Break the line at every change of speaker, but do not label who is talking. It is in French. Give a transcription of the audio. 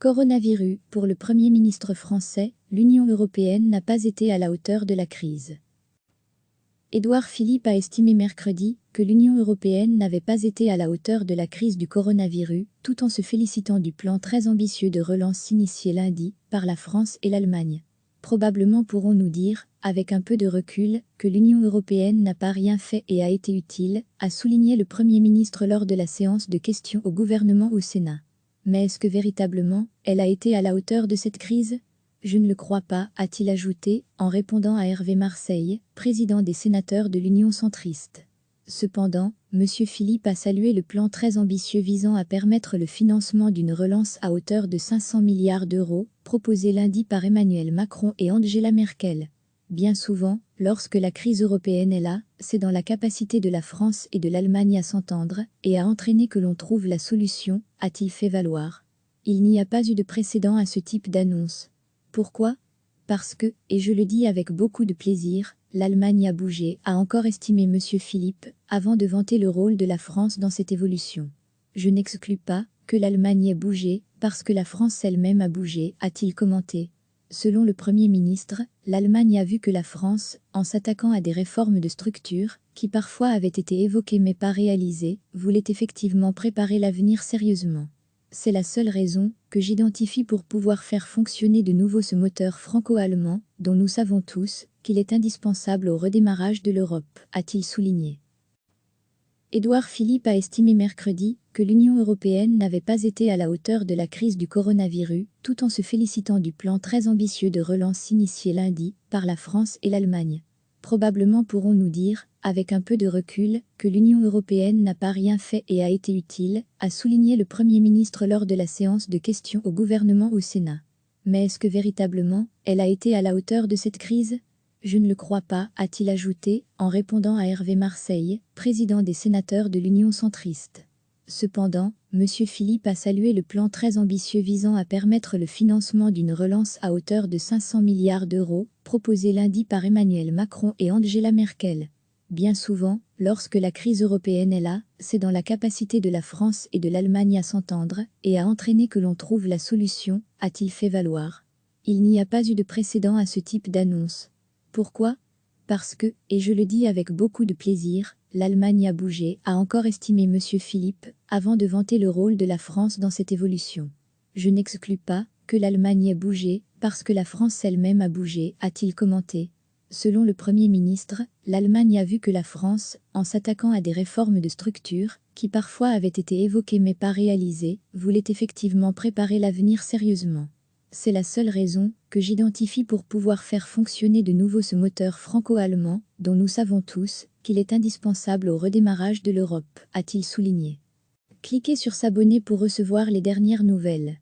Coronavirus. Pour le Premier ministre français, l'Union européenne n'a pas été à la hauteur de la crise. Édouard Philippe a estimé mercredi que l'Union européenne n'avait pas été à la hauteur de la crise du coronavirus, tout en se félicitant du plan très ambitieux de relance initié lundi par la France et l'Allemagne. Probablement pourrons-nous dire, avec un peu de recul, que l'Union européenne n'a pas rien fait et a été utile, a souligné le Premier ministre lors de la séance de questions au gouvernement au Sénat. Mais est-ce que véritablement, elle a été à la hauteur de cette crise ? Je ne le crois pas, a-t-il ajouté, en répondant à Hervé Marseille, président des sénateurs de l'Union centriste. Cependant, M. Philippe a salué le plan très ambitieux visant à permettre le financement d'une relance à hauteur de 500 milliards d'euros, proposé lundi par Emmanuel Macron et Angela Merkel. Bien souvent, lorsque la crise européenne est là, c'est dans la capacité de la France et de l'Allemagne à s'entendre et à entraîner que l'on trouve la solution, a-t-il fait valoir. Il n'y a pas eu de précédent à ce type d'annonce. Pourquoi ? Parce que, et je le dis avec beaucoup de plaisir, l'Allemagne a bougé, a encore estimé M. Philippe, avant de vanter le rôle de la France dans cette évolution. Je n'exclus pas que l'Allemagne ait bougé, parce que la France elle-même a bougé, a-t-il commenté. Selon le Premier ministre, l'Allemagne a vu que la France, en s'attaquant à des réformes de structure, qui parfois avaient été évoquées mais pas réalisées, voulait effectivement préparer l'avenir sérieusement. C'est la seule raison que j'identifie pour pouvoir faire fonctionner de nouveau ce moteur franco-allemand, dont nous savons tous qu'il est indispensable au redémarrage de l'Europe, a-t-il souligné. Édouard Philippe a estimé mercredi que l'Union européenne n'avait pas été à la hauteur de la crise du coronavirus, tout en se félicitant du plan très ambitieux de relance initié lundi par la France et l'Allemagne. Probablement pourrons-nous dire, avec un peu de recul, que l'Union européenne n'a pas rien fait et a été utile, a souligné le Premier ministre lors de la séance de questions au gouvernement au Sénat. Mais est-ce que véritablement, elle a été à la hauteur de cette crise ? Je ne le crois pas, a-t-il ajouté, en répondant à Hervé Marseille, président des sénateurs de l'Union centriste. Cependant, M. Philippe a salué le plan très ambitieux visant à permettre le financement d'une relance à hauteur de 500 milliards d'euros, proposé lundi par Emmanuel Macron et Angela Merkel. Bien souvent, lorsque la crise européenne est là, c'est dans la capacité de la France et de l'Allemagne à s'entendre et à entraîner que l'on trouve la solution, a-t-il fait valoir. Il n'y a pas eu de précédent à ce type d'annonce. Pourquoi ? Parce que, et je le dis avec beaucoup de plaisir, l'Allemagne a bougé, a encore estimé M. Philippe, avant de vanter le rôle de la France dans cette évolution. Je n'exclus pas que l'Allemagne ait bougé, parce que la France elle-même a bougé, a-t-il commenté. Selon le Premier ministre, l'Allemagne a vu que la France, en s'attaquant à des réformes de structure, qui parfois avaient été évoquées mais pas réalisées, voulait effectivement préparer l'avenir sérieusement. C'est la seule raison que j'identifie pour pouvoir faire fonctionner de nouveau ce moteur franco-allemand, dont nous savons tous qu'il est indispensable au redémarrage de l'Europe, a-t-il souligné. Cliquez sur s'abonner pour recevoir les dernières nouvelles.